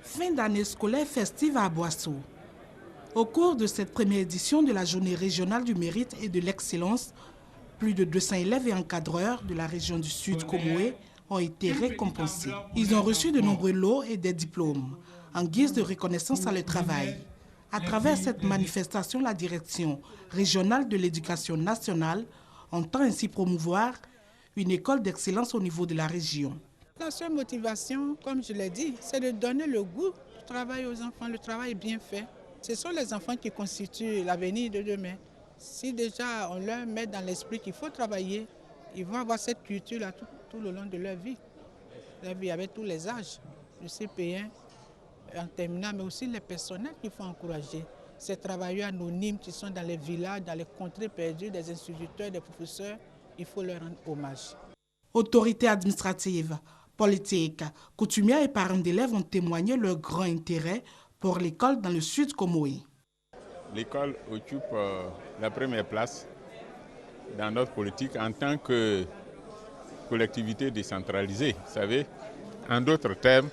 Fin d'année scolaire festive à Boisseau. Au cours de cette première édition de la Journée régionale du mérite et de l'excellence, plus de 200 élèves et encadreurs de la région du Sud Comoé ont été récompensés. Ils ont reçu de nombreux lots et des diplômes en guise de reconnaissance à leur travail. À travers cette manifestation, la direction régionale de l'éducation nationale entend ainsi promouvoir une école d'excellence au niveau de la région. La seule motivation, comme je l'ai dit, c'est de donner le goût du travail aux enfants. Le travail est bien fait. Ce sont les enfants qui constituent l'avenir de demain. Si déjà on leur met dans l'esprit qu'il faut travailler, ils vont avoir cette culture-là tout le long de leur vie avec tous les âges, le CP1 en terminale, mais aussi les personnels qu'il faut encourager. Ces travailleurs anonymes qui sont dans les villages, dans les contrées perdues, des instituteurs, des professeurs, il faut leur rendre hommage. Autorités administratives, politiques, coutumières et parents d'élèves ont témoigné leur grand intérêt pour l'école dans le Sud Comoé. L'école occupe la première place dans notre politique en tant que collectivité décentralisée. Vous savez, en d'autres termes,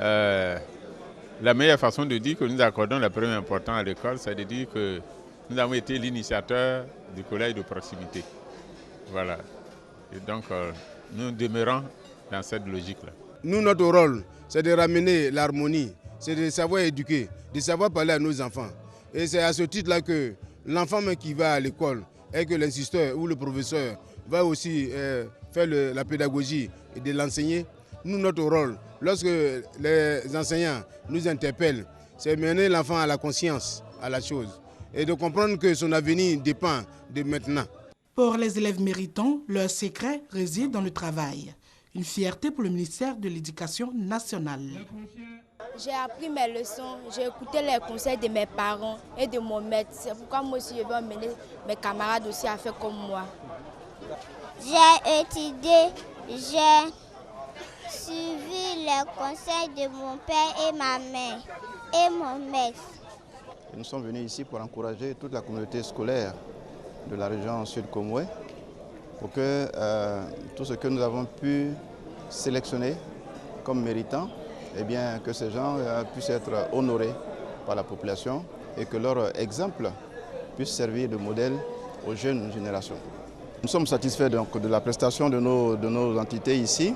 la meilleure façon de dire que nous accordons la première importance à l'école, c'est de dire que nous avons été l'initiateur du collège de proximité. Voilà. Et donc, nous demeurons dans cette logique-là. Nous, notre rôle, c'est de ramener l'harmonie, c'est de savoir éduquer, de savoir parler à nos enfants. Et c'est à ce titre-là que l'enfant qui va à l'école et que l'instituteur ou le professeur va aussi faire la pédagogie et de l'enseigner. Nous, notre rôle, lorsque les enseignants nous interpellent, c'est mener l'enfant à la conscience, à la chose, et de comprendre que son avenir dépend de maintenant. Pour les élèves méritants, leur secret réside dans le travail. Une fierté pour le ministère de l'Éducation nationale. J'ai appris mes leçons, j'ai écouté les conseils de mes parents et de mon maître. C'est pourquoi moi aussi je vais emmener mes camarades aussi à faire comme moi. J'ai étudié, j'ai suivi les conseils de mon père et ma mère et mon maître. Nous sommes venus ici pour encourager toute la communauté scolaire de la région Sud-Comoé pour que tout ce que nous avons pu sélectionner comme méritant, eh bien, que ces gens puissent être honorés par la population et que leur exemple puisse servir de modèle aux jeunes générations. Nous sommes satisfaits donc de la prestation de nos entités ici.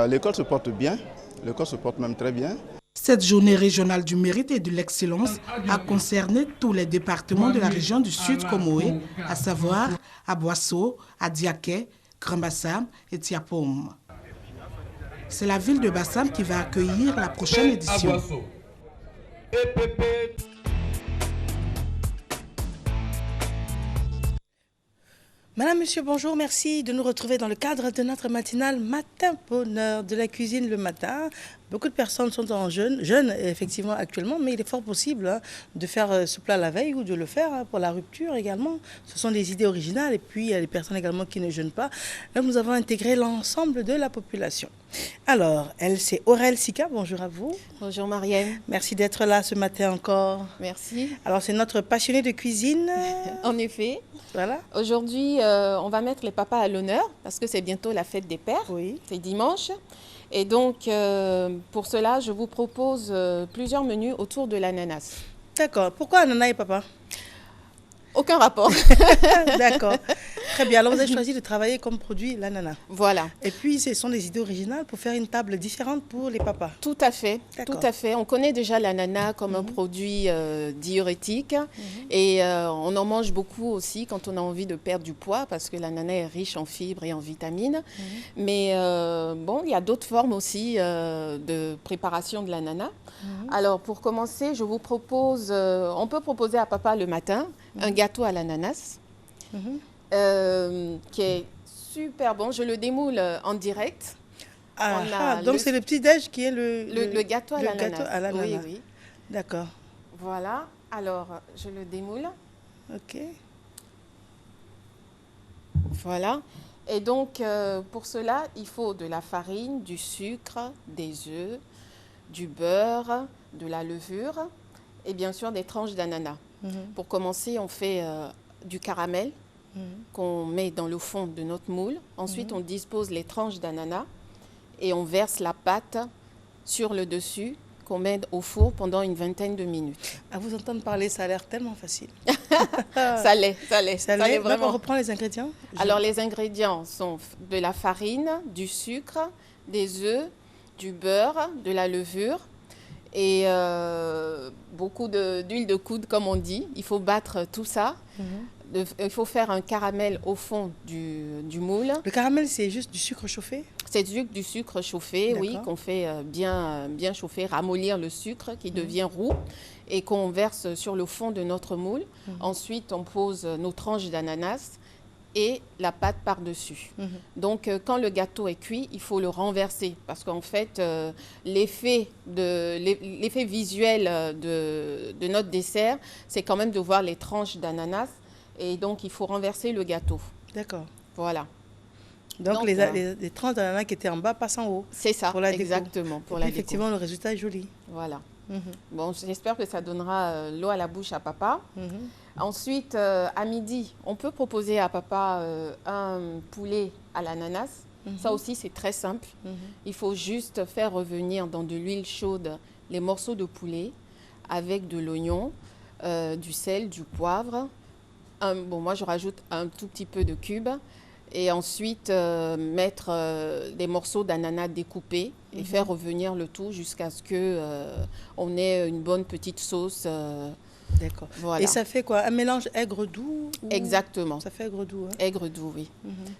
L'école se porte bien, l'école se porte même très bien. Cette journée régionale du mérite et de l'excellence a concerné tous les départements de la région du Sud Comoé, à savoir à Boisseau, à Diaké, Grand Bassam et Tiapom. C'est la ville de Bassam qui va accueillir la prochaine édition. Madame, monsieur, bonjour, merci de nous retrouver dans le cadre de notre matinale Matin Bonheur de la cuisine le matin. Beaucoup de personnes sont en jeûne effectivement actuellement, mais il est fort possible de faire ce plat la veille ou de le faire pour la rupture également. Ce sont des idées originales et puis il y a des personnes également qui ne jeûnent pas. Donc nous avons intégré l'ensemble de la population. Alors, elle, c'est Aurel Sika, bonjour à vous. Bonjour Mariam. Merci d'être là ce matin encore. Merci. Alors, c'est notre passionnée de cuisine. En effet. Voilà. Aujourd'hui, on va mettre les papas à l'honneur parce que c'est bientôt la fête des pères. Oui. C'est dimanche. Et donc, pour cela, je vous propose plusieurs menus autour de l'ananas. D'accord. Pourquoi ananas et papa? Aucun rapport. D'accord. Très bien. Alors, vous avez choisi de travailler comme produit l'ananas. Voilà. Et puis, ce sont des idées originales pour faire une table différente pour les papas. Tout à fait. Tout à fait. On connaît déjà l'ananas comme un produit diurétique. Et on en mange beaucoup aussi quand on a envie de perdre du poids parce que l'ananas est riche en fibres et en vitamines. Mais bon, il y a d'autres formes aussi de préparation de l'ananas. Alors, pour commencer, je vous propose, on peut proposer à papa le matin un gâteau à l'ananas qui est super bon. Je le démoule en direct. Donc, c'est le petit-déj qui est le gâteau à l'ananas. Gâteau à l'ananas. Oui, oui. D'accord. Voilà. Alors, je le démoule. OK. Voilà. Et donc, pour cela, il faut de la farine, du sucre, des œufs, du beurre, de la levure et bien sûr des tranches d'ananas. Pour commencer, on fait du caramel qu'on met dans le fond de notre moule. Ensuite, on dispose les tranches d'ananas et on verse la pâte sur le dessus qu'on met au four pendant une vingtaine de minutes. À vous entendre parler, ça a l'air tellement facile. Ça l'est Donc, vraiment. on reprend les ingrédients. Alors, les ingrédients sont de la farine, du sucre, des œufs, du beurre, de la levure et beaucoup d'huile de coude, comme on dit. Il faut battre tout ça. Il faut faire un caramel au fond du moule. Le caramel, c'est juste du sucre chauffé? C'est du sucre chauffé, oui, qu'on fait bien chauffer, ramollir le sucre qui devient roux et qu'on verse sur le fond de notre moule. Ensuite, on pose nos tranches d'ananas et la pâte par-dessus. Donc, quand le gâteau est cuit, il faut le renverser parce qu'en fait, l'effet visuel de notre dessert, c'est quand même de voir les tranches d'ananas. Et donc, il faut renverser le gâteau. D'accord. Voilà. Donc les tranches d'ananas qui étaient en bas passent en haut. C'est ça, pour exactement. Pour la effectivement, le résultat est joli. Voilà. Bon, j'espère que ça donnera l'eau à la bouche à papa. Ensuite, à midi, on peut proposer à papa un poulet à l'ananas. Ça aussi, c'est très simple. Il faut juste faire revenir dans de l'huile chaude les morceaux de poulet avec de l'oignon, du sel, du poivre. Moi, je rajoute un tout petit peu de cubes. Et ensuite, mettre des morceaux d'ananas découpés et faire revenir le tout jusqu'à ce qu'on ait une bonne petite sauce. D'accord. Voilà. Et ça fait quoi? Un mélange aigre-doux? Exactement. Ça fait aigre-doux. Hein? Aigre-doux, oui.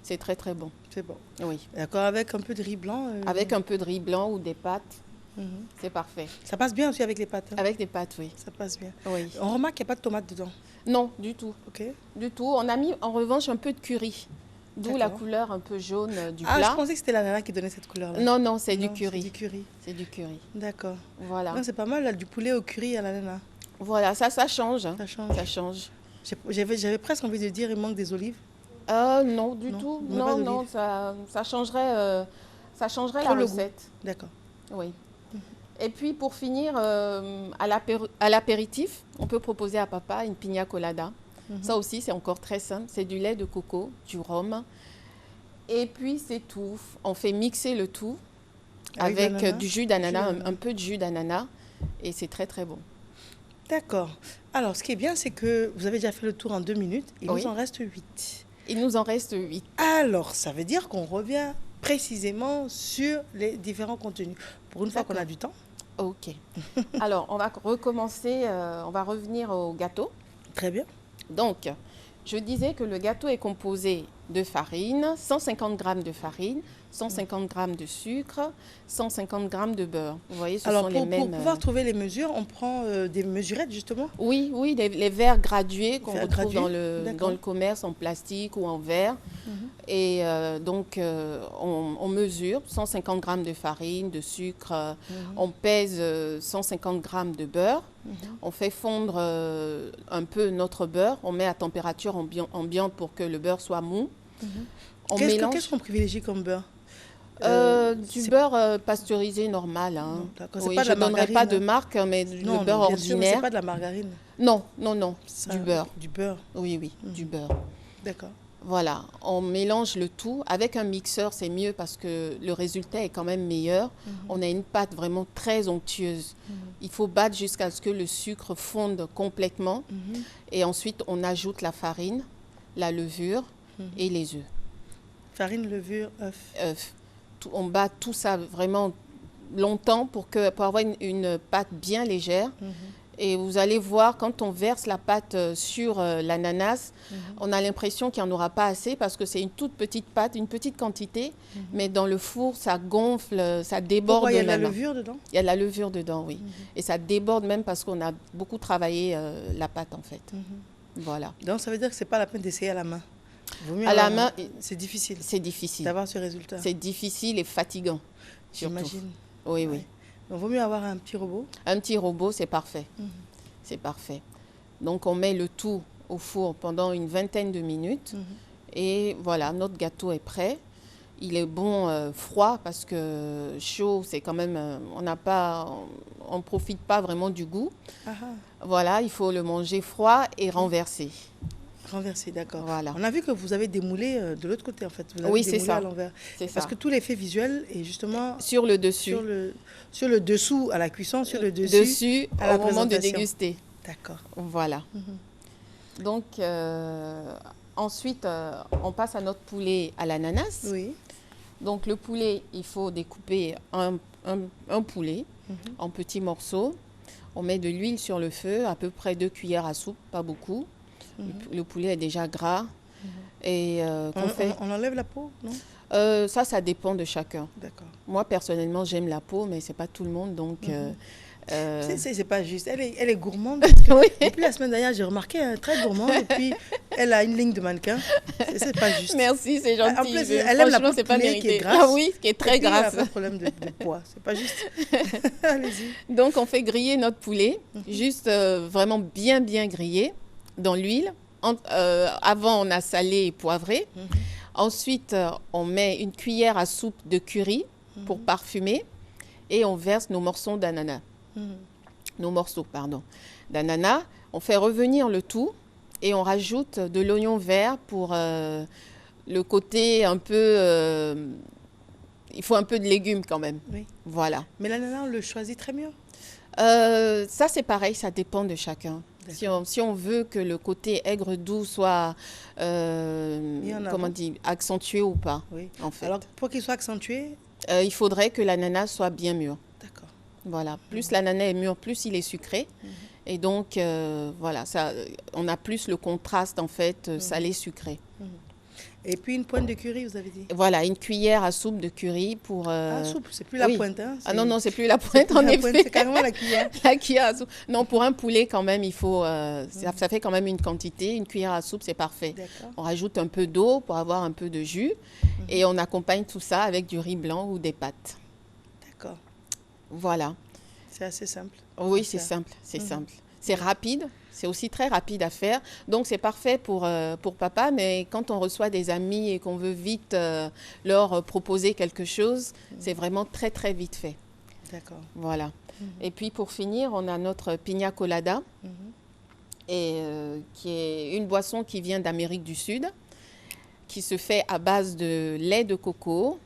C'est très, très bon. C'est bon. Oui. D'accord, avec un peu de riz blanc? Avec un peu de riz blanc ou des pâtes. C'est parfait. Ça passe bien aussi avec les pâtes? Hein? Avec des pâtes, oui. Ça passe bien. Oui. On remarque qu'il n'y a pas de tomates dedans? Non, du tout. Ok. Du tout. On a mis en revanche un peu de curry. D'où la couleur un peu jaune du plat. Ah, je pensais que c'était l'ananas qui donnait cette couleur-là. Non, non, c'est du curry. C'est du curry. C'est du curry. D'accord. Voilà. C'est pas mal, là, du poulet au curry à l'ananas. Voilà, ça change. Ça change. Ça change. J'avais presque envie de dire il manque des olives. Non, du tout. Non, ça changerait la recette. D'accord. Oui. Et puis, pour finir, à l'apéritif, on peut proposer à papa une pina colada. Ça aussi, c'est encore très simple. C'est du lait de coco, du rhum. Et puis, c'est tout. On fait mixer le tout avec du jus d'ananas, un peu de jus d'ananas. Et c'est très, très bon. D'accord. Alors, ce qui est bien, c'est que vous avez déjà fait le tour en 2 minutes. Il nous en reste 8. Il nous en reste 8. Alors, ça veut dire qu'on revient précisément sur les différents contenus. Pour une fois qu'on a du temps. OK. Alors, on va recommencer. On va revenir au gâteau. Très bien. Donc, je disais que le gâteau est composé de farine, 150 g de farine, 150 g de sucre, 150 g de beurre. Vous voyez, ce sont les mêmes... Pour pouvoir trouver les mesures, on prend des mesurettes, justement? Oui, les verres gradués qu'on retrouve dans le commerce en plastique ou en verre. Et donc, on mesure 150 g de farine, de sucre, on pèse 150 g de beurre. On fait fondre un peu notre beurre, on met à température ambiante pour que le beurre soit mou. Qu'est-ce qu'on privilégie comme beurre? Du beurre pasteurisé normal. Hein. Oui, je ne donnerai pas de marque, mais le beurre ordinaire. Ce n'est pas de la margarine? Non, du beurre. Du beurre? Oui, du beurre. D'accord. Voilà, on mélange le tout. Avec un mixeur, c'est mieux parce que le résultat est quand même meilleur. On a une pâte vraiment très onctueuse. Il faut battre jusqu'à ce que le sucre fonde complètement. Et ensuite, on ajoute la farine, la levure et les œufs. Farine, levure, œufs. On bat tout ça vraiment longtemps pour avoir une pâte bien légère. Et vous allez voir, quand on verse la pâte sur l'ananas, on a l'impression qu'il n'y en aura pas assez parce que c'est une toute petite pâte, une petite quantité. Mais dans le four, ça gonfle, ça déborde. Pourquoi, il y a de la levure dedans? Il y a de la levure dedans, oui. Et ça déborde même parce qu'on a beaucoup travaillé la pâte, en fait. Voilà. Donc, ça veut dire que ce n'est pas la peine d'essayer à la main? À la main, c'est difficile. C'est difficile. D'avoir ce résultat. C'est difficile et fatigant. J'imagine. Oui. Donc, il vaut mieux avoir un petit robot? Un petit robot, c'est parfait. C'est parfait. Donc, on met le tout au four pendant une vingtaine de minutes. Et voilà, notre gâteau est prêt. Il est bon froid parce que chaud, c'est quand même... on ne profite pas vraiment du goût. Voilà, il faut le manger froid et renverser. Renversé, d'accord. Voilà. On a vu que vous avez démoulé de l'autre côté, en fait. Vous avez Oui, c'est démoulé ça. à l'envers. C'est Parce ça. que tout l'effet visuel est justement Sur le dessus. sur le dessous à la cuisson, sur le dessus, à la au moment de présentation. déguster. D'accord. Voilà. Donc, ensuite, on passe à notre poulet à l'ananas. Oui. Donc, le poulet, il faut découper un poulet en petits morceaux. On met de l'huile sur le feu, à peu près 2 cuillères à soupe, pas beaucoup. Le poulet est déjà gras. Et on enlève la peau, non? Ça dépend de chacun. D'accord. Moi, personnellement, j'aime la peau, mais ce n'est pas tout le monde. Donc, c'est pas juste. Elle est gourmande. Oui. Depuis la semaine dernière, j'ai remarqué, très gourmande. Et puis, elle a une ligne de mannequin. C'est pas juste. Merci, c'est gentil. En plus, elle aime la peau de c'est pas poulet qui est mérité. grasse. Ah oui, qui est très Et puis, grasse. elle n'a pas de problème de poids. C'est pas juste. Allez-y. Donc, on fait griller notre poulet, juste vraiment bien grillé dans l'huile. Avant, on a salé et poivré. Ensuite, on met une cuillère à soupe de curry pour parfumer et on verse nos morceaux d'ananas. Nos morceaux, pardon, d'ananas. On fait revenir le tout et on rajoute de l'oignon vert pour le côté un peu... il faut un peu de légumes quand même. Oui. Voilà. Mais l'ananas, on le choisit très mieux. Ça, c'est pareil, ça dépend de chacun. Si on veut que le côté aigre-doux soit accentué ou pas, oui. En fait. Alors, pour qu'il soit accentué, il faudrait que l'ananas soit bien mûr. D'accord. Voilà. Plus l'ananas est mûr, plus il est sucré. Et donc, voilà, ça, on a plus le contraste, en fait, salé-sucré. Et puis une pointe de curry, vous avez dit? Voilà, une cuillère à soupe de curry pour... soupe, c'est plus la pointe. Hein, ah non, c'est plus la pointe, en effet. C'est carrément la cuillère. La cuillère à soupe. Non, pour un poulet, quand même, il faut... ça fait quand même une quantité. Une cuillère à soupe, c'est parfait. On rajoute un peu d'eau pour avoir un peu de jus. Et on accompagne tout ça avec du riz blanc ou des pâtes. D'accord. Voilà. C'est assez simple. Oui, c'est simple. C'est simple. C'est rapide. C'est aussi très rapide à faire. Donc, c'est parfait pour papa. Mais quand on reçoit des amis et qu'on veut vite leur proposer quelque chose, c'est vraiment très, très vite fait. D'accord. Voilà. Et puis, pour finir, on a notre pina colada, et, qui est une boisson qui vient d'Amérique du Sud, qui se fait à base de lait de coco,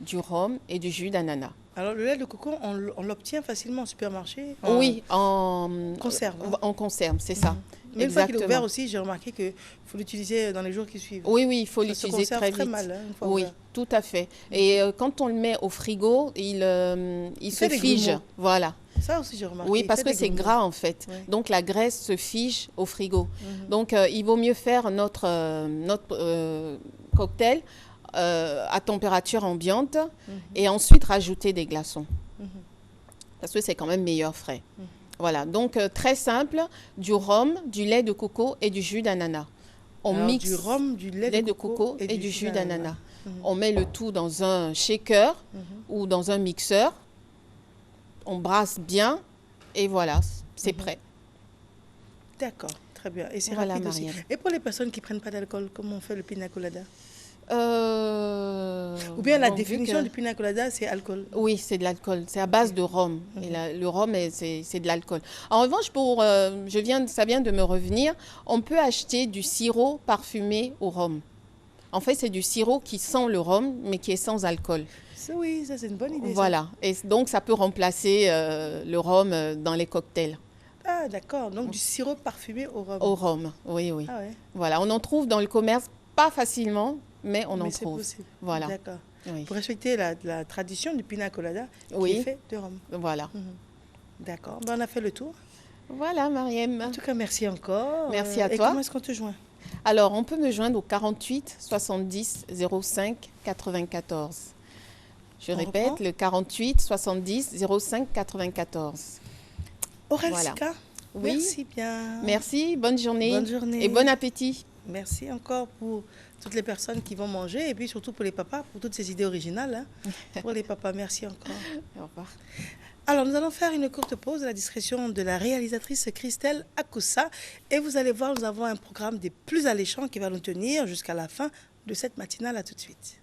du rhum et du jus d'ananas. Alors, le lait de coco, on l'obtient facilement au supermarché? Oui, en conserve. En conserve, c'est ça. Mais une fois qu'il est ouvert aussi, j'ai remarqué qu'il faut l'utiliser dans les jours qui suivent. Oui, il faut l'utiliser très vite. Mal, hein, une fois oui, ouvert. tout à fait. Et quand on le met au frigo, il se fige. Grumeaux. Voilà. Ça aussi, j'ai remarqué. Oui, parce que c'est gras, en fait. Oui. Donc, la graisse se fige au frigo. Donc, il vaut mieux faire notre cocktail à température ambiante et ensuite rajouter des glaçons. Parce que c'est quand même meilleur frais. Voilà, donc très simple, du rhum, du lait de coco et du jus d'ananas. On mixe du rhum, du lait de coco et du jus d'ananas. On met le tout dans un shaker ou dans un mixeur. On brasse bien et voilà, c'est prêt. D'accord, très bien. Et c'est Voilà, rapide aussi. Marielle. Et pour les personnes qui ne prennent pas d'alcool, comment on fait le pina colada? Ou Ou bien la définition du pina colada, c'est alcool? Oui, c'est de l'alcool. C'est à base de rhum. Et le rhum, c'est de l'alcool. En revanche, ça vient de me revenir, on peut acheter du sirop parfumé au rhum. En fait, c'est du sirop qui sent le rhum, mais qui est sans alcool. Oui, ça c'est une bonne idée. Voilà. Et donc, ça peut remplacer le rhum dans les cocktails. Ah, d'accord. Donc, du sirop parfumé au rhum. Au rhum, oui. Ah ouais. Voilà, on en trouve dans le commerce, pas facilement, mais on en c'est trouve. possible. Voilà. D'accord. Oui. Pour respecter la tradition du pina colada qui est fait de rhum. Voilà. D'accord. Ben, on a fait le tour. Voilà, Mariem. En tout cas, merci encore. Merci à et toi. Comment est-ce qu'on te joint? Alors, on peut me joindre au 48 70 05 94. Je répète, reprend? le 48 70 05 94. Aurel Voilà. Sika, Oui. merci bien. Merci, bonne journée. Bonne journée. Et bon appétit. Merci encore pour toutes les personnes qui vont manger et puis surtout pour les papas, pour toutes ces idées originales. Hein. Pour les papas, merci encore. Au revoir. Alors, nous allons faire une courte pause à la discrétion de la réalisatrice Christelle Akoussa. Et vous allez voir, nous avons un programme des plus alléchants qui va nous tenir jusqu'à la fin de cette matinale. À tout de suite.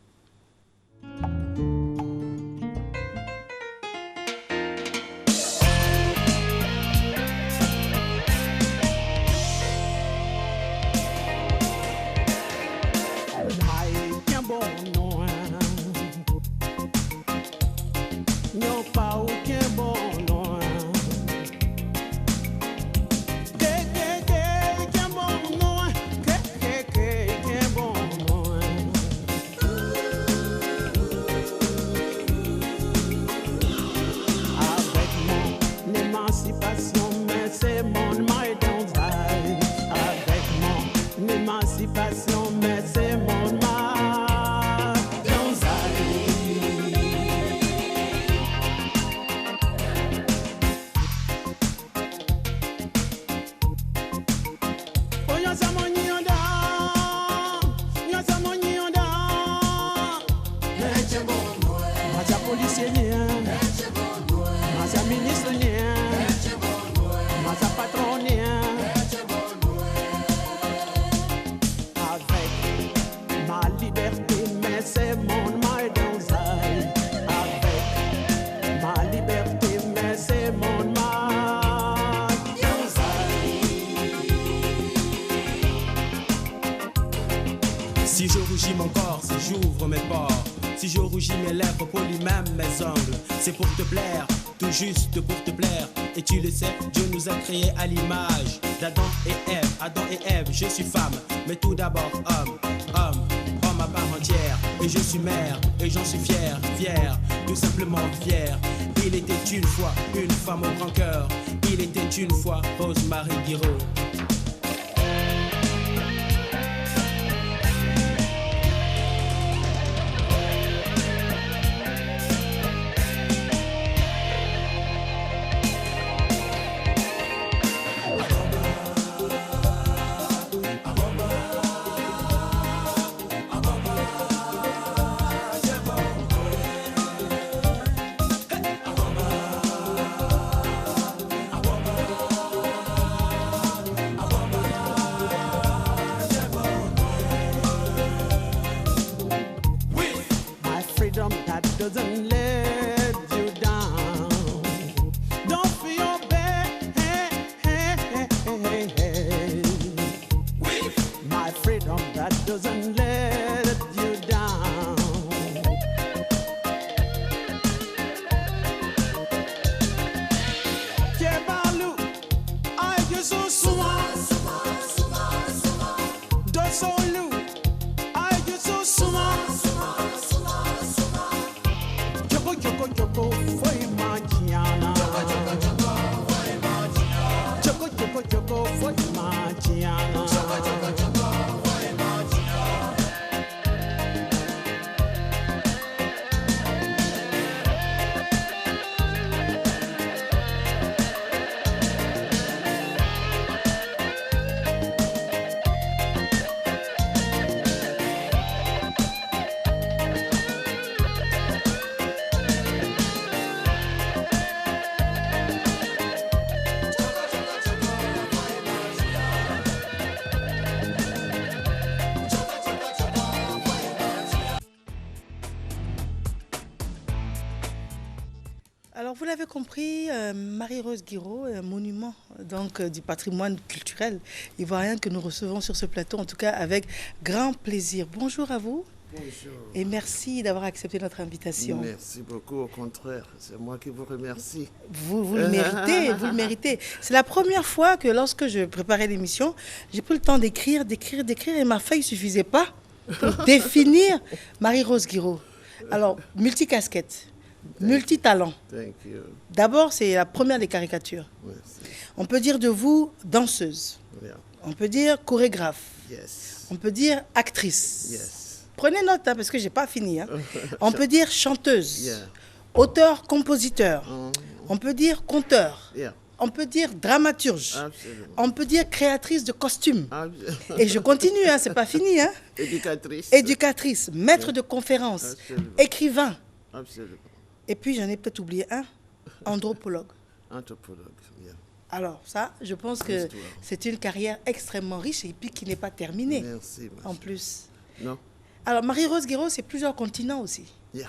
je rougis mon corps, si j'ouvre mes pores, si je rougis mes lèvres, polis même mes ongles, c'est pour te plaire, tout juste pour te plaire. Et tu le sais, Dieu nous a créés à l'image d'Adam et Ève. Adam et Ève, je suis femme, mais tout d'abord homme, homme à part entière. Et je suis mère, et j'en suis fier, fier, tout simplement fier. Il était une fois une femme au grand cœur, il était une fois Rose-Marie Guiraud. Doesn't let you down. Don't feel bad. My freedom that doesn't let you down. Kebalu, I just so smart. Dosolu, I just so smart. Choco foi Marciana. Choco foi Marciana. Alors, vous l'avez compris, Marie-Rose Guiraud est un monument donc, du patrimoine culturel ivoirien que nous recevons sur ce plateau, en tout cas avec grand plaisir. Bonjour à vous. Bonjour. Et merci d'avoir accepté notre invitation. Merci beaucoup, au contraire, c'est moi qui vous remercie. Vous le méritez, vous le méritez. C'est la première fois que lorsque je préparais l'émission, j'ai pris le temps d'écrire, et ma feuille ne suffisait pas pour définir Marie-Rose Guiraud. Alors, multicasquette. Multitalent. D'abord, c'est la première des caricatures. Merci. On peut dire de vous danseuse. Yeah. On peut dire chorégraphe. Yes. On peut dire actrice. Yes. Prenez note, hein, parce que je n'ai pas fini. Hein. On peut dire chanteuse. Yeah. Auteur-compositeur. On peut dire conteur. Yeah. On peut dire dramaturge. Absolument. On peut dire créatrice de costumes. Absolument. Et je continue, hein, c'est pas fini. Hein. Éducatrice. Éducatrice, maître de conférences, écrivain. Absolument. Et puis, j'en ai peut-être oublié un, anthropologue. Anthropologue, bien. Alors, ça, je pense que c'est une carrière extrêmement riche et puis qui n'est pas terminée. Merci. En plus. Non. Alors, Marie-Rose Guiraud, c'est plusieurs continents aussi. Yeah.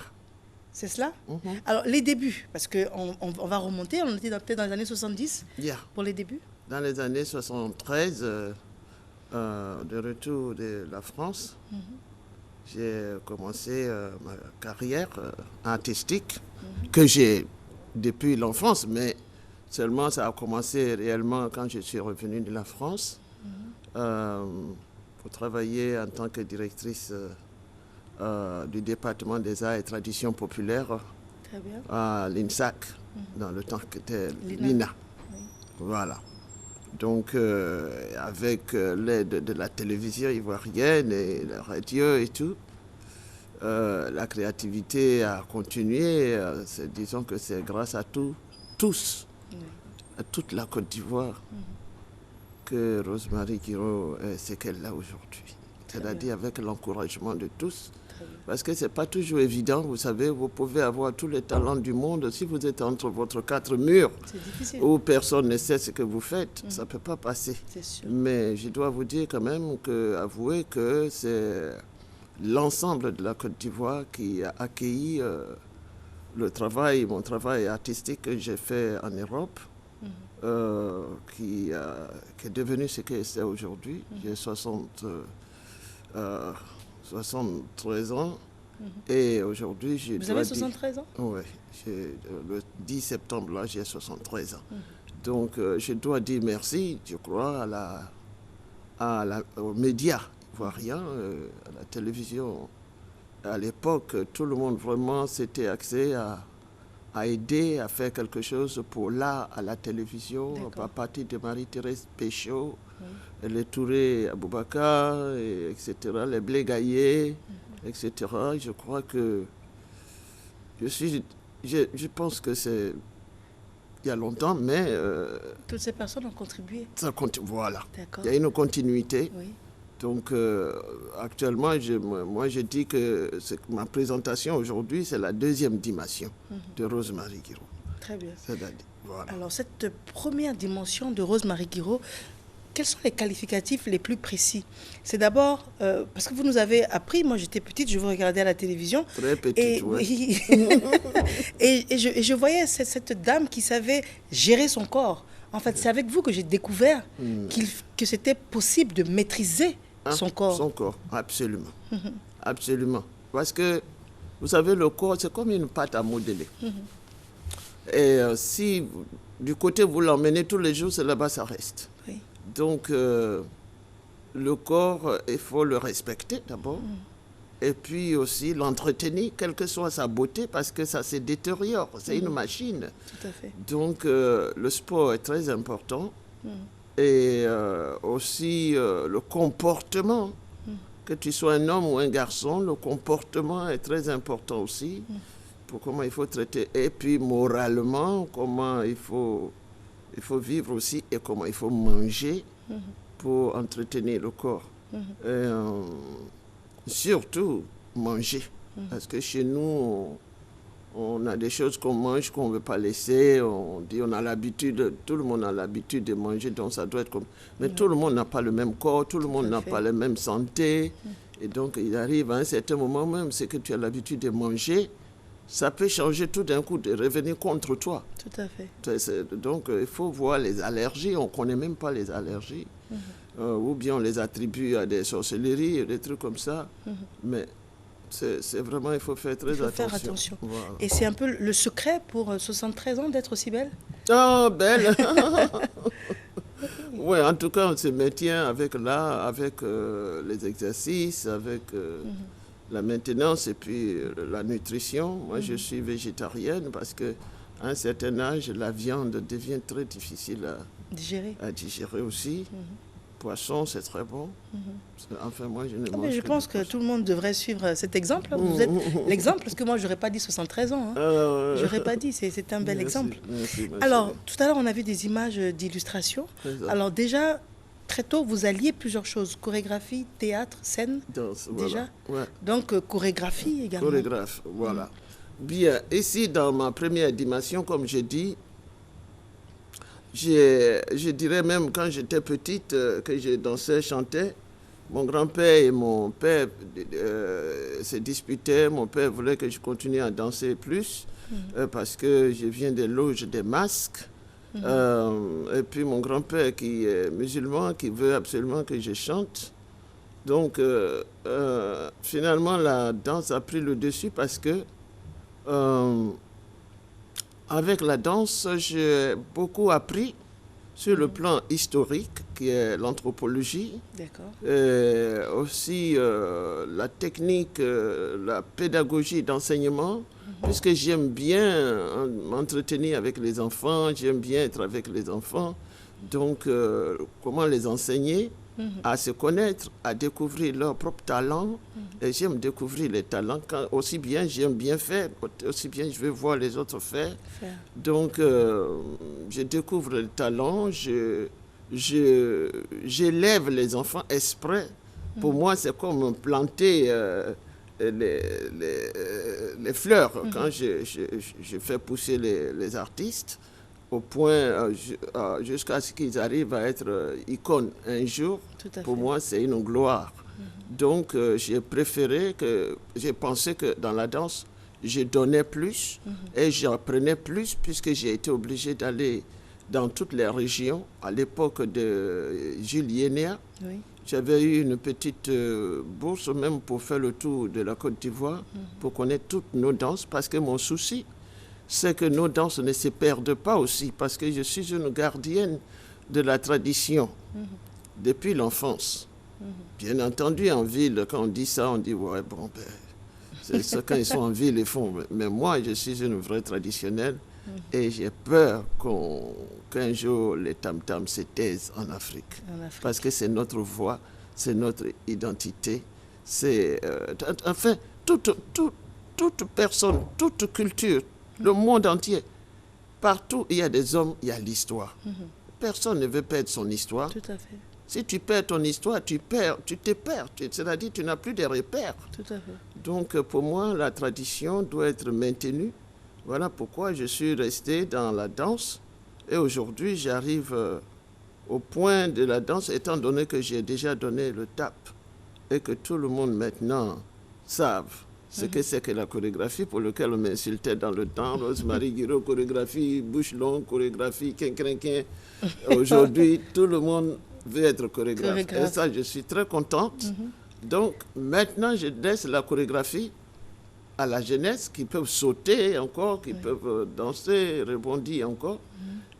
C'est cela? Alors, les débuts, parce qu'on va remonter, on était peut-être dans les années 70 pour les débuts. Dans les années 73, de retour de la France, j'ai commencé ma carrière artistique que j'ai depuis l'enfance, mais seulement ça a commencé réellement quand je suis revenue de la France pour travailler en tant que directrice du département des arts et traditions populaires à l'INSAC, dans le temps que c'était l'INA. Oui. Voilà. Donc, avec l'aide de la télévision ivoirienne et la radio et tout, la créativité a continué. Disons que c'est grâce à tous, à toute la Côte d'Ivoire, que Rose-Marie Guiraud est ce qu'elle a aujourd'hui. C'est-à-dire avec l'encouragement de tous. Parce que ce n'est pas toujours évident, vous savez, vous pouvez avoir tous les talents du monde. Si vous êtes entre votre quatre murs, où personne ne sait ce que vous faites, ça ne peut pas passer. Mais je dois vous dire quand même, avouer que c'est l'ensemble de la Côte d'Ivoire qui a accueilli mon travail artistique que j'ai fait en Europe, qui est devenu ce que c'est aujourd'hui. J'ai 73 ans. Et aujourd'hui, je Vous avez 73 ans? Oui. Le 10 septembre, là, j'ai 73 ans. Donc, je dois dire merci, je crois, aux médias ivoiriens, à la télévision. À l'époque, tout le monde vraiment s'était axé à aider, à faire quelque chose pour l'art à la télévision, à partir de Marie-Thérèse Péchaud, les Touré Aboubakar, etc., les Blé Gaillet, etc. Je crois que je pense que c'est il y a longtemps, mais... toutes ces personnes ont contribué. Voilà. Il y a une continuité. Oui. Donc, actuellement, moi, je dis que ma présentation aujourd'hui, c'est la deuxième dimension de Rose-Marie Guiraud. Très bien. Voilà. Alors, cette première dimension de Rose-Marie Guiraud, quels sont les qualificatifs les plus précis? C'est d'abord, parce que vous nous avez appris, moi j'étais petite, je vous regardais à la télévision. Très petite, oui. et je voyais cette dame qui savait gérer son corps. En fait, c'est avec vous que j'ai découvert que c'était possible de maîtriser son corps. Son corps, absolument. Absolument. Parce que, vous savez, le corps, c'est comme une pâte à modeler. Et si, du côté, vous l'emmenez tous les jours, c'est là-bas, ça reste. Oui. Donc, le corps, il faut le respecter d'abord. Et puis aussi l'entretenir, quelle que soit sa beauté, parce que ça se détériore. C'est une machine. Tout à fait. Donc, le sport est très important. Et aussi le comportement. Que tu sois un homme ou un garçon, le comportement est très important aussi. Pour comment il faut traiter. Et puis, moralement, comment il faut vivre aussi et comment il faut manger pour entretenir le corps. Et, surtout manger. Parce que chez nous, on a des choses qu'on mange qu'on ne veut pas laisser. On dit on a l'habitude, tout le monde a l'habitude de manger, donc ça doit être comme... Mais tout le monde n'a pas le même corps, tout le monde n'a pas la même santé. Et donc, il arrive à un certain moment même, c'est que tu as l'habitude de manger, ça peut changer tout d'un coup, de revenir contre toi. Tout à fait. Donc, il faut voir les allergies. On ne connaît même pas les allergies. Ou bien on les attribue à des sorcelleries, des trucs comme ça. Mais c'est vraiment, il faut faire très attention. Faire attention. Voilà. Et c'est un peu le secret pour 73 ans d'être aussi belle? Oh, belle. Oui, en tout cas, on se maintient avec l'art, avec les exercices, avec... la maintenance et puis la nutrition. Moi, je suis végétarienne parce qu'à un certain âge, la viande devient très difficile à digérer aussi. Poisson, c'est très bon. Enfin, moi, je ne mange mais je pense que tout le monde devrait suivre cet exemple. Vous êtes l'exemple, parce que moi, je n'aurais pas dit 73 ans. Je n'aurais pas dit, c'est un bel exemple. Merci. Alors, tout à l'heure, on a vu des images d'illustration. Alors déjà, très tôt, vous alliez plusieurs choses. Chorégraphie, théâtre, scène, danse, déjà. Voilà. Ouais. Donc, chorégraphie également. Chorégraphe, voilà. Bien, ici, dans ma première dimension, comme je dis, je dirais même quand j'étais petite, que je dansais, chantais, mon grand-père et mon père se disputaient. Mon père voulait que je continue à danser plus, parce que je viens des loges des masques. Et puis mon grand-père qui est musulman, qui veut absolument que je chante. Donc finalement la danse a pris le dessus parce que avec la danse j'ai beaucoup appris sur le plan historique qui est l'anthropologie. D'accord. Aussi la technique, la pédagogie d'enseignement. Puisque j'aime bien m'entretenir avec les enfants, j'aime bien être avec les enfants. Donc, comment les enseigner à se connaître, à découvrir leurs propres talents. Et j'aime découvrir les talents. Aussi bien j'aime bien faire, aussi bien je veux voir les autres faire. Donc, je découvre les talents, j'élève les enfants exprès. Pour moi, c'est comme planter... les fleurs, quand je fais pousser les artistes, au point jusqu'à ce qu'ils arrivent à être icônes un jour, pour moi c'est une gloire. Donc j'ai pensé que dans la danse, je donnais plus et j'apprenais plus puisque j'ai été obligé d'aller dans toutes les régions. À l'époque de Jules Yénéa, j'avais eu une petite bourse même pour faire le tour de la Côte d'Ivoire, pour connaître toutes nos danses, parce que mon souci, c'est que nos danses ne se perdent pas aussi, parce que je suis une gardienne de la tradition depuis l'enfance. Bien entendu, en ville, quand on dit ça, on dit, ouais, bon, ben, c'est ça, quand ils sont en ville, ils font. Mais moi, je suis une vraie traditionnelle et j'ai peur qu'un jour, les tam-tams se taisent en Afrique. Parce que c'est notre voix, c'est notre identité. C'est, enfin, toute personne, toute culture, le monde entier, partout il y a des hommes, il y a l'histoire. Personne ne veut perdre son histoire. Tout à fait. Si tu perds ton histoire, tu te perds. C'est-à-dire que tu n'as plus de repères. Tout à fait. Donc, pour moi, la tradition doit être maintenue. Voilà pourquoi je suis resté dans la danse. Et aujourd'hui, j'arrive au point de la danse, étant donné que j'ai déjà donné le tap et que tout le monde maintenant savent ce que c'est que la chorégraphie, pour lequel on m'insultait dans le temps. Rosemary Guiraud, chorégraphie, bouche longue, chorégraphie, quin. Aujourd'hui, tout le monde veut être chorégraphe. Et ça, je suis très contente. Donc, maintenant, je laisse la chorégraphie à la jeunesse qui peuvent sauter encore, qui peuvent danser, rebondir encore.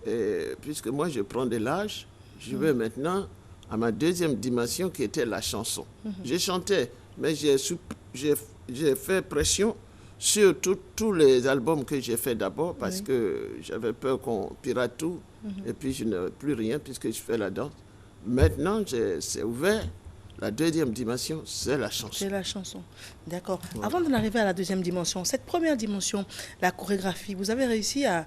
Et puisque moi, je prends de l'âge, je vais maintenant à ma deuxième dimension qui était la chanson. J'ai chanté, mais j'ai fait pression sur tous les albums que j'ai fait d'abord parce que j'avais peur qu'on pirate tout. Et puis, je n'avais plus rien puisque je fais la danse. Maintenant, c'est ouvert. La deuxième dimension, c'est la chanson. C'est la chanson. D'accord. Ouais. Avant d'en arriver à la deuxième dimension, cette première dimension, la chorégraphie, vous avez réussi à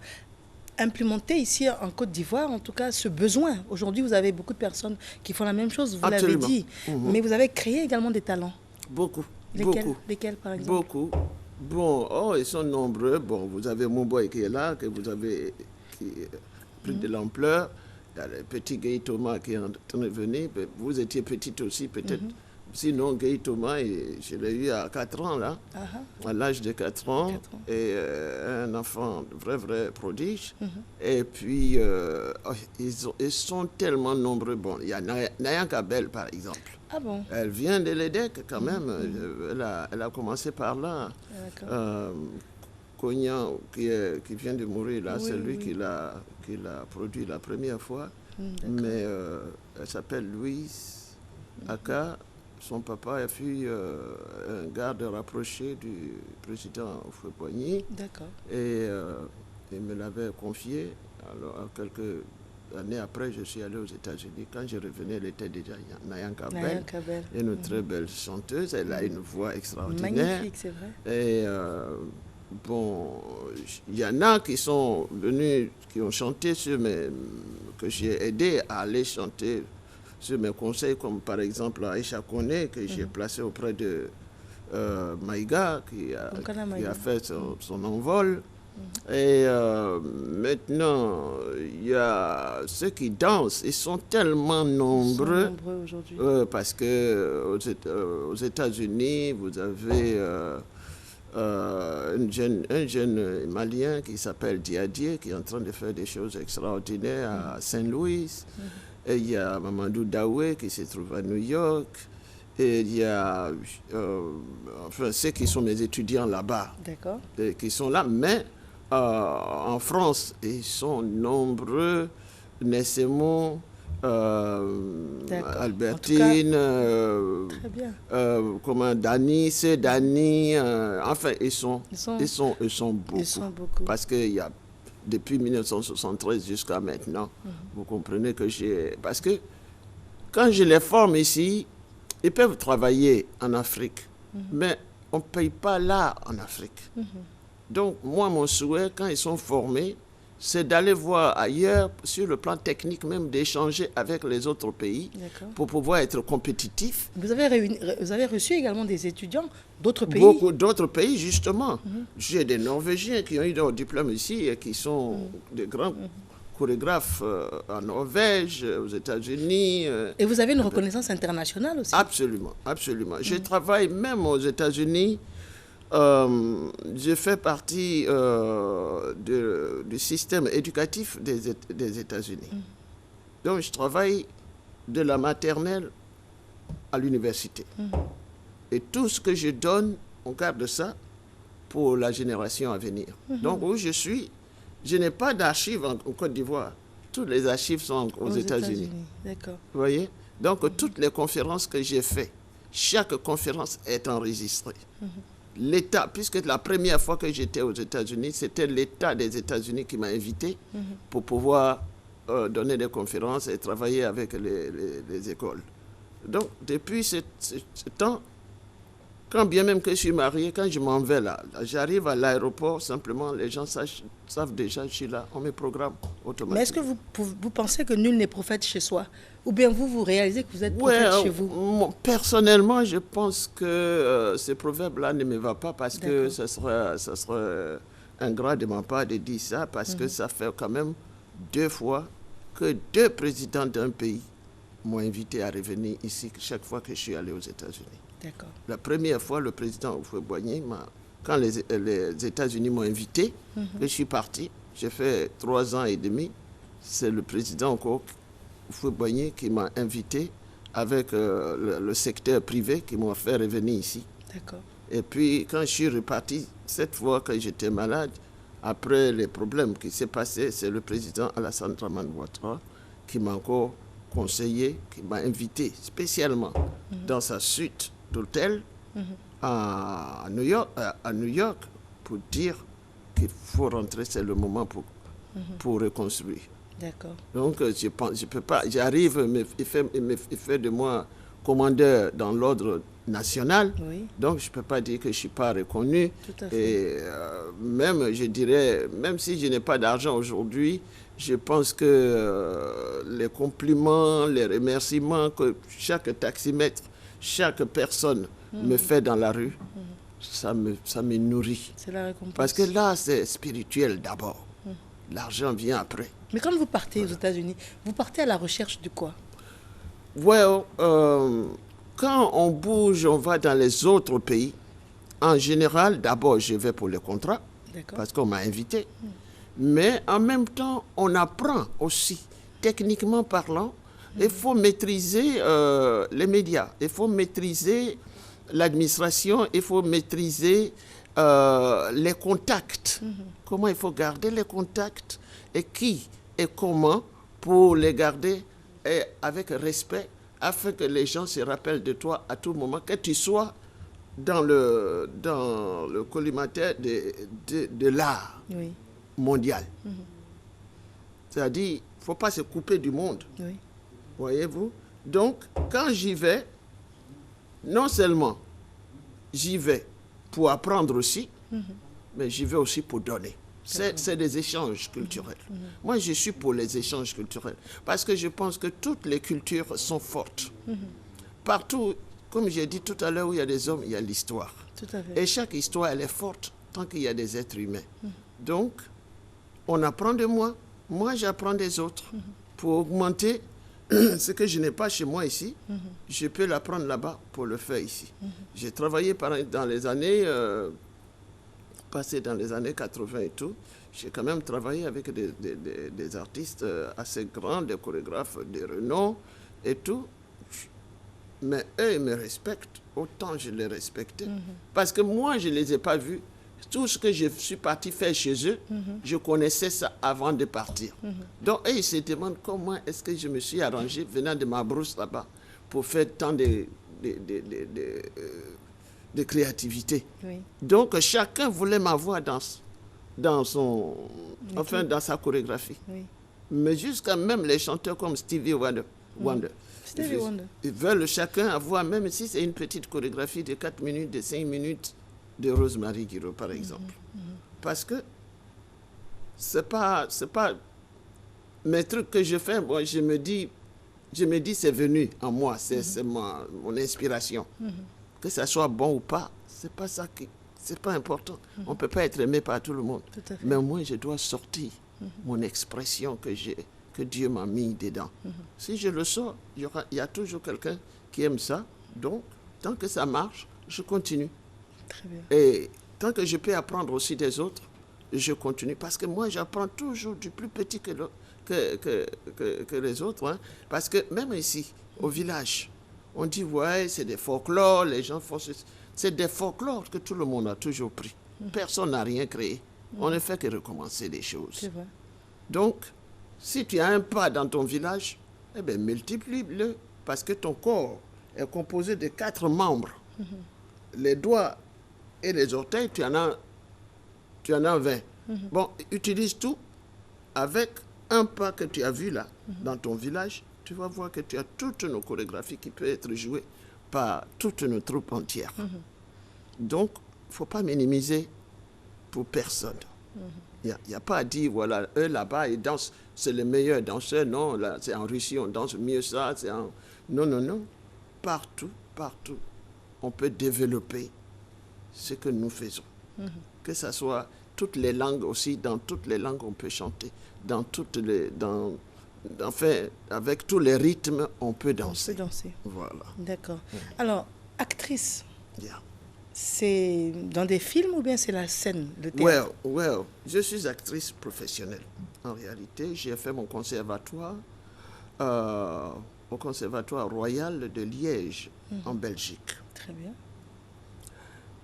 implémenter ici en Côte d'Ivoire, en tout cas, ce besoin. Aujourd'hui, vous avez beaucoup de personnes qui font la même chose, vous l'avez dit. Mais vous avez créé également des talents. Beaucoup. Lesquels, par exemple? Beaucoup. Bon, ils sont nombreux. Bon, vous avez mon boy qui est là, que vous avez pris de l'ampleur. Il y a le petit Guy Thomas qui est en train de venir. Vous étiez petite aussi, peut-être. Sinon, Guy Thomas, je l'ai eu à 4 ans, là, à l'âge de 4 ans. Et un enfant vrai prodige. Et puis, ils sont tellement nombreux. Bon, il y a Naya Kabel, par exemple. Ah bon? Elle vient de l'EDEC, quand même. Elle a commencé par là. Cognan, qui vient de mourir, là, c'est lui qui l'a produit la première fois. Mais elle s'appelle Louise Aka. Son papa a fut un garde rapproché du président Houphouët-Boigny. D'accord. Et il me l'avait confié. Alors, quelques années après, je suis allé aux États-Unis. Quand je revenais, elle était déjà Naya Kabel. Une très belle chanteuse. Elle a une voix extraordinaire. Magnifique, c'est vrai. Et bon, il y en a qui sont venus, qui ont chanté que j'ai aidé à aller chanter sur mes conseils, comme par exemple Aïcha Kone, que j'ai placé auprès de Maïga, qui a fait son envol. Et maintenant, il y a ceux qui dansent, ils sont tellement nombreux. Aujourd'hui. Parce que aux États-Unis, vous avez un jeune Malien qui s'appelle Diadier, qui est en train de faire des choses extraordinaires à Saint-Louis. Et il y a Mamadou Daoué qui se trouve à New York. Et il y a ceux qui sont mes étudiants là-bas, qui sont là. Mais en France, ils sont nombreux. Nessemon, Albertine, Dani, c'est Dani. Enfin, ils sont beaucoup. Parce qu'il y a depuis 1973 jusqu'à maintenant, vous comprenez que parce que quand je les forme ici, ils peuvent travailler en Afrique, mais on ne paye pas là en Afrique. Donc, moi, mon souhait, quand ils sont formés, c'est d'aller voir ailleurs, sur le plan technique même, d'échanger avec les autres pays pour pouvoir être compétitifs. Vous avez reçu également des étudiants d'autres pays? Beaucoup d'autres pays, justement. J'ai des Norvégiens qui ont eu leur diplôme ici et qui sont des grands chorégraphes en Norvège, aux États-Unis. Et vous avez une reconnaissance internationale aussi? Absolument. Je travaille même aux États-Unis. Je fais partie du système éducatif des États-Unis. Donc, je travaille de la maternelle à l'université. Et tout ce que je donne, on garde ça pour la génération à venir. Donc où je suis, je n'ai pas d'archives en Côte d'Ivoire. Toutes les archives sont aux États-Unis. D'accord. Vous voyez? Donc toutes les conférences que j'ai faites, chaque conférence est enregistrée. L'État, puisque la première fois que j'étais aux États-Unis, c'était l'État des États-Unis qui m'a invité pour pouvoir donner des conférences et travailler avec les écoles. Donc, depuis ce temps, quand bien même que je suis marié, quand je m'en vais là, j'arrive à l'aéroport, simplement, les gens savent déjà que je suis là, on me programme automatiquement. Mais est-ce que vous pensez que nul n'est prophète chez soi? Ou bien vous réalisez que vous êtes prophète chez vous? Personnellement, je pense que ce proverbe-là ne me va pas parce que ça serait ingrat de ma part de dire ça, parce que ça fait quand même 2 fois que 2 présidents d'un pays m'ont invité à revenir ici chaque fois que je suis allé aux États-Unis. D'accord. La première fois, le président Houphouët-Boigny, quand les États-Unis m'ont invité, je suis parti. J'ai fait 3 ans et demi. C'est le président encore Houphouët-Boigny qui m'a invité avec le secteur privé qui m'a fait revenir ici. D'accord. Et puis, quand je suis reparti, cette fois que j'étais malade, après les problèmes qui s'est passé, c'est le président Alassane Dramane Ouattara qui m'a encore conseiller, qui m'a invité spécialement dans sa suite d'hôtel à New York pour dire qu'il faut rentrer, c'est le moment pour reconstruire. D'accord. Donc, je peux pas, j'arrive, il fait de moi commandeur dans l'ordre national, donc je ne peux pas dire que je ne suis pas reconnu. Tout à fait. Et même, je dirais, même si je n'ai pas d'argent aujourd'hui, je pense que les compliments, les remerciements que chaque taximètre, chaque personne me fait dans la rue, ça me nourrit. C'est la récompense. Parce que là, c'est spirituel d'abord. L'argent vient après. Mais quand vous partez aux États-Unis, vous partez à la recherche de quoi? Quand on bouge, on va dans les autres pays. En général, d'abord, je vais pour le contrat, parce qu'on m'a invité. Mais en même temps, on apprend aussi, techniquement parlant. Il faut maîtriser les médias, il faut maîtriser l'administration, il faut maîtriser les contacts. Comment il faut garder les contacts et qui et comment pour les garder et avec respect afin que les gens se rappellent de toi à tout moment, que tu sois dans le collimateur de l'art mondial. C'est-à-dire, il ne faut pas se couper du monde. Voyez-vous? Donc, quand j'y vais, non seulement j'y vais pour apprendre aussi, mais j'y vais aussi pour donner. C'est des échanges culturels. Moi, je suis pour les échanges culturels parce que je pense que toutes les cultures sont fortes. Partout, comme j'ai dit tout à l'heure, où il y a des hommes, il y a l'histoire. Et chaque histoire, elle est forte tant qu'il y a des êtres humains. Donc, on apprend de moi, moi j'apprends des autres. Pour augmenter ce que je n'ai pas chez moi ici, je peux l'apprendre là-bas pour le faire ici. J'ai travaillé dans les années... passé dans les années 80 et tout, j'ai quand même travaillé avec des artistes assez grands, des chorégraphes de renom et tout. Mais eux, ils me respectent autant je les respectais. Parce que moi, je ne les ai pas vus. Tout ce que je suis parti faire chez eux, je connaissais ça avant de partir. Donc, eux, ils se demandent comment est-ce que je me suis arrangé venant de ma brousse là-bas pour faire tant de créativité. Donc, chacun voulait m'avoir dans sa chorégraphie. Mais jusqu'à même les chanteurs comme Stevie Wonder. Ils veulent chacun avoir, même si c'est une petite chorégraphie de 4 minutes, de 5 minutes, de Rosemary Guiro, par exemple. Parce que c'est pas mes trucs que je fais, moi, je me dis c'est venu en moi, c'est mon inspiration. Que ça soit bon ou pas, c'est pas ça c'est pas important. On ne peut pas être aimé par tout le monde. Mais moi, je dois sortir mon expression que Dieu m'a mis dedans. Si je le sors, il y a toujours quelqu'un qui aime ça. Donc, tant que ça marche, je continue. Très bien. Et tant que je peux apprendre aussi des autres, je continue. Parce que moi, j'apprends toujours du plus petit que les autres. Hein. Parce que même ici, au village, On dit, ouais, c'est des folklores, les gens font ceci. C'est des folklores que tout le monde a toujours pris. Personne n'a rien créé. On ne fait que recommencer les choses. C'est vrai. Donc, si tu as un pas dans ton village, eh bien, multiplie-le. Parce que ton corps est composé de 4 membres. Les doigts et les orteils, tu en as 20. Bon, utilise tout avec un pas que tu as vu là, dans ton village. Tu vas voir que tu as toute une chorégraphie qui peut être jouée par toute une troupe entière. Donc, il ne faut pas minimiser pour personne. Il n'y a pas à dire, voilà, eux là-bas, ils dansent, c'est les meilleurs danseurs. Non, là, c'est en Russie, on danse mieux ça. Non, non, non. Partout, partout, on peut développer ce que nous faisons. Que ce soit toutes les langues aussi, dans toutes les langues, on peut chanter. Enfin, avec tous les rythmes, on peut danser. On peut danser. Voilà. D'accord. Alors, actrice, Yeah. c'est dans des films ou bien c'est la scène, le théâtre? Well, je suis actrice professionnelle. En réalité, j'ai fait mon conservatoire au Conservatoire Royal de Liège, en Belgique. Très bien.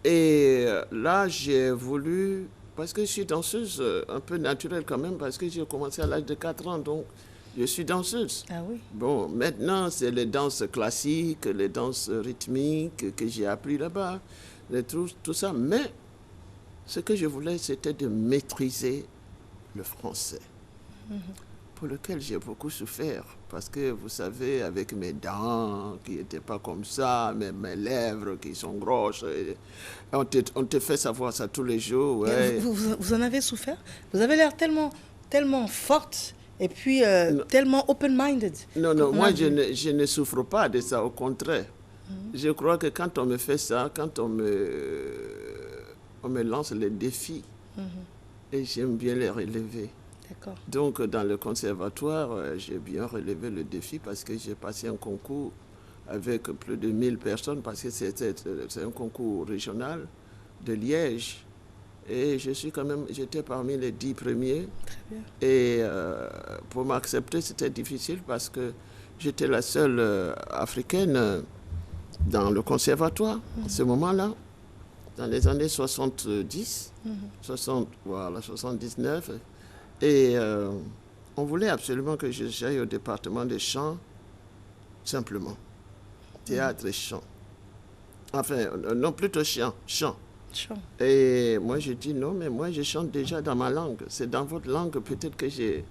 Et là, j'ai voulu, parce que je suis danseuse un peu naturelle quand même, parce que j'ai commencé à l'âge de 4 ans, donc je suis danseuse. Ah oui. Bon, maintenant, c'est les danses classiques, les danses rythmiques que j'ai appris là-bas, tout ça. Mais ce que je voulais, c'était de maîtriser le français, pour lequel j'ai beaucoup souffert. Parce que, vous savez, avec mes dents qui n'étaient pas comme ça, mes lèvres qui sont grosses, on te fait savoir ça tous les jours. Ouais. Vous en avez souffert? Vous avez l'air tellement forte et puis tellement open-minded. Non, moi je ne souffre pas de ça, au contraire. Je crois que quand on me fait ça, quand on me lance les défis, et j'aime bien les relever. D'accord. Donc, dans le conservatoire, j'ai bien relevé le défi parce que j'ai passé un concours avec plus de 1000 personnes parce que c'est un concours régional de Liège. Et j'étais parmi les 10 premiers. Très bien. Et pour m'accepter, c'était difficile parce que j'étais la seule africaine dans le conservatoire à ce moment-là, dans les années 70, 79. Et on voulait absolument que j'aille au département des chants, simplement. Théâtre et chant. Enfin, non, plutôt chant. Et moi, je dis non, mais moi, je chante déjà dans ma langue. C'est dans votre langue, peut-être que j'ai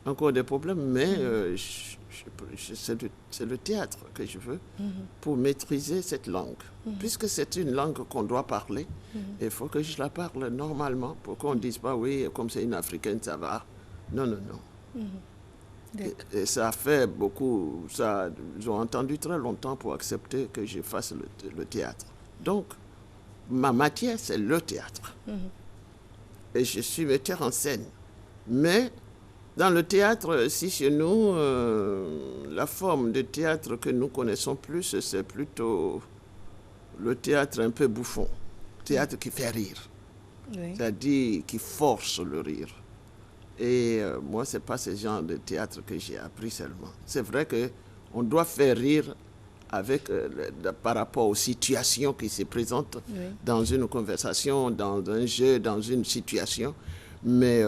encore des problèmes, mais c'est le théâtre que je veux pour maîtriser cette langue. Puisque c'est une langue qu'on doit parler, il faut que je la parle normalement pour qu'on ne dise pas, oui, comme c'est une africaine, ça va. Non, non, non. Et ça a fait beaucoup, ils ont entendu très longtemps pour accepter que je fasse le théâtre. Donc, ma matière, c'est le théâtre. Et je suis metteur en scène. Mais dans le théâtre, si chez nous, la forme de théâtre que nous connaissons plus, c'est plutôt le théâtre un peu bouffon. Théâtre qui fait rire. Oui. C'est-à-dire qui force le rire. Et moi, ce n'est pas ce genre de théâtre que j'ai appris seulement. C'est vrai qu'on doit faire rire par rapport aux situations qui se présentent dans une conversation, dans un jeu, dans une situation. Mais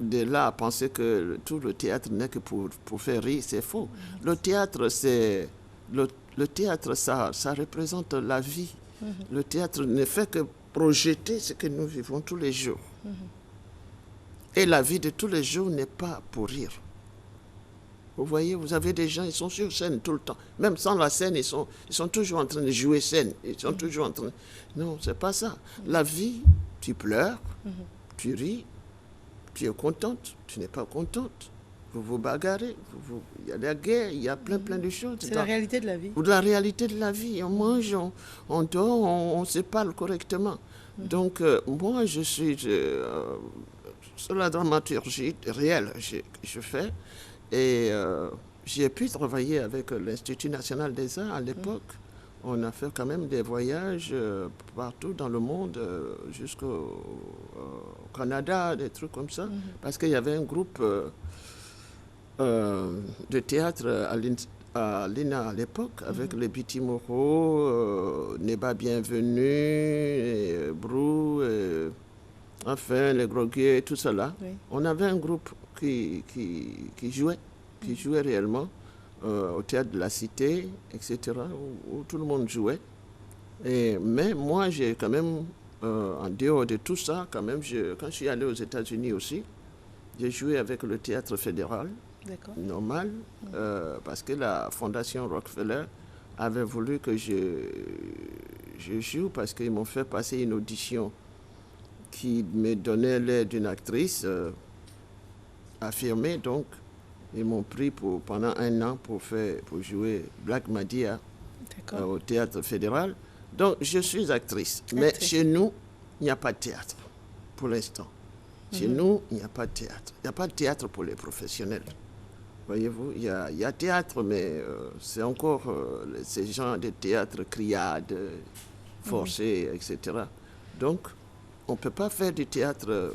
de là à penser que tout le théâtre n'est que pour faire rire, c'est faux. Le théâtre, le théâtre, ça représente la vie. Le théâtre ne fait que projeter ce que nous vivons tous les jours. Et la vie de tous les jours n'est pas pour rire. Vous voyez, vous avez des gens, ils sont sur scène tout le temps. Même sans la scène, ils sont toujours en train de jouer scène. Ils sont toujours en train de... Non, c'est pas ça. La vie, tu pleures, tu ris, tu es contente, tu n'es pas contente. Vous vous bagarrez, il y a la guerre, il y a plein de choses. C'est la réalité de la vie. La réalité de la vie. On mange, on dort, on se parle correctement. Donc, moi, je suis... sur la dramaturgie réelle que je fais. Et j'ai pu travailler avec l'Institut national des arts à l'époque. On a fait quand même des voyages partout dans le monde, jusqu'au Canada, des trucs comme ça. Parce qu'il y avait un groupe de théâtre à l'INA à l'époque, avec les Biti Moreau, Neba Bienvenu, Brou, enfin les Groguiers, tout cela. Oui. On avait un groupe qui jouait réellement au théâtre de la Cité, etc., où tout le monde jouait. Mais moi, j'ai quand même, en dehors de tout ça, quand même, quand je suis allé aux États-Unis aussi, j'ai joué avec le Théâtre fédéral, normal, parce que la Fondation Rockefeller avait voulu que je joue, parce qu'ils m'ont fait passer une audition qui me donnait l'air d'une actrice affirmée. Donc, ils m'ont pris pendant 1 an pour jouer Black Madia au Théâtre fédéral. Donc, je suis actrice. Mais chez nous, il n'y a pas de théâtre pour l'instant. Chez nous, il n'y a pas de théâtre. Il n'y a pas de théâtre pour les professionnels. Voyez-vous, il y a théâtre, mais c'est encore ces genres de théâtre criade, forcé, etc. Donc, on ne peut pas faire du théâtre.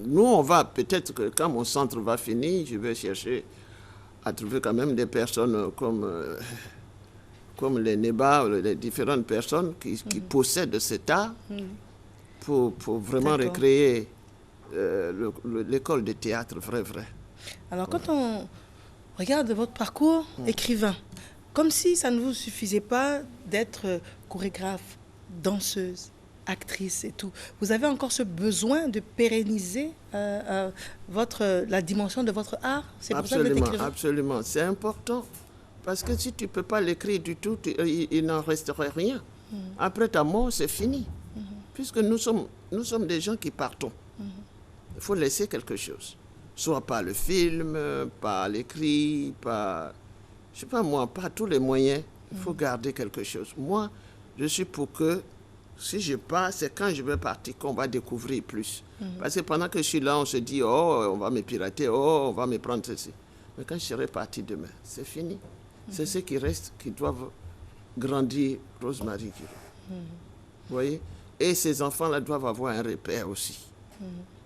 Nous, on va, peut-être que quand mon centre va finir, je vais chercher à trouver quand même des personnes comme les Neba, les différentes personnes qui possèdent cet art pour vraiment recréer l'école de théâtre vrai. Alors, quand on regarde votre parcours écrivain, comme si ça ne vous suffisait pas d'être chorégraphe, danseuse, actrice et tout, vous avez encore ce besoin de pérenniser la dimension de votre art? C'est pour ça que vous êtes écrivain. Absolument, c'est important. Parce que si tu ne peux pas l'écrire du tout, il n'en resterait rien. Après ta mort, c'est fini. Puisque nous sommes des gens qui partons. Il faut laisser quelque chose. Soit par le film, par l'écrit, par... Je ne sais pas moi, par tous les moyens. Il faut garder quelque chose. Moi, je suis pour que, si je pars, c'est quand je vais partir qu'on va découvrir plus. Parce que pendant que je suis là, on se dit, oh, on va me pirater, oh, on va me prendre ceci. Mais quand je serai parti demain, c'est fini. C'est ceux qui restent, qui doivent grandir, Rosemary Giraud. Vous voyez? Et ces enfants-là doivent avoir un repère aussi.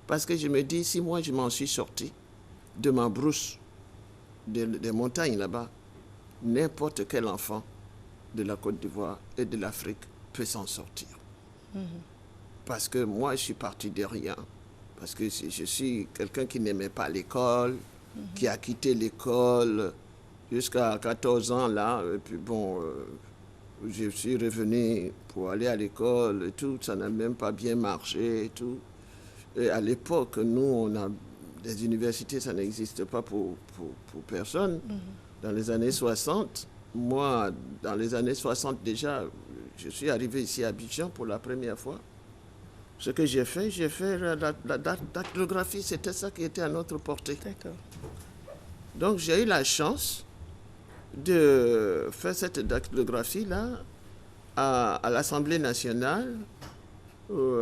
Parce que je me dis, si moi je m'en suis sorti de ma brousse, des montagnes là-bas, n'importe quel enfant de la Côte d'Ivoire et de l'Afrique peut s'en sortir. Parce que moi, je suis parti de rien. Parce que je suis quelqu'un qui n'aimait pas l'école, qui a quitté l'école jusqu'à 14 ans là. Et puis bon, je suis revenu pour aller à l'école et tout. Ça n'a même pas bien marché et tout. Et à l'époque, nous, on a des universités, ça n'existe pas pour personne. Dans les années 60, moi, dans les années 60 déjà, je suis arrivé ici à Abidjan pour la première fois. Ce que j'ai fait la dactylographie, c'était ça qui était à notre portée. D'accord. Donc j'ai eu la chance de faire cette dactylographie-là à l'Assemblée nationale,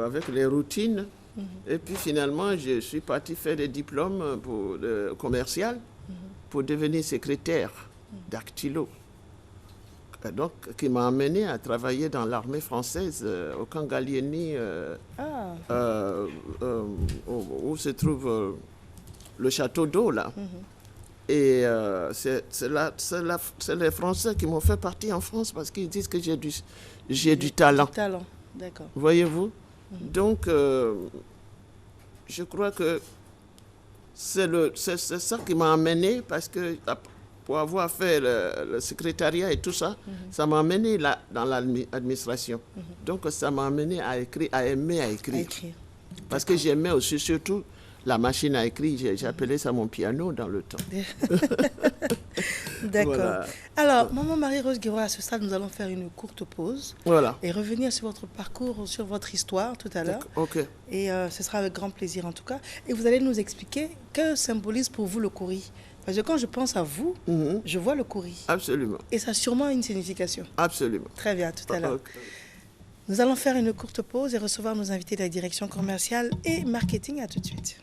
avec les routines. Et puis finalement, je suis parti faire des diplômes commerciaux pour devenir secrétaire dactylo. Donc, qui m'a amené à travailler dans l'armée française au camp Gallieni, où se trouve le château d'eau, là. Et c'est les Français qui m'ont fait partir en France parce qu'ils disent que j'ai du talent. D'accord. Voyez-vous? Donc, je crois que c'est ça qui m'a amené, parce que pour avoir fait le secrétariat et tout ça, ça m'a amené dans l'administration. Donc, ça m'a amené à écrire, à aimer à écrire. Parce que j'aimais aussi surtout la machine à écrire. J'appelais ça mon piano dans le temps. D'accord. Voilà. Alors, Maman Marie-Rose Guiraud, à ce stade, nous allons faire une courte pause. Voilà. Et revenir sur votre parcours, sur votre histoire tout à l'heure. Ok. Et ce sera avec grand plaisir en tout cas. Et vous allez nous expliquer que symbolise pour vous le kouri. Parce que quand je pense à vous, je vois le kouri. Absolument. Et ça a sûrement une signification. Absolument. Très bien, tout à l'heure. Okay. Nous allons faire une courte pause et recevoir nos invités de la direction commerciale et marketing. À tout de suite.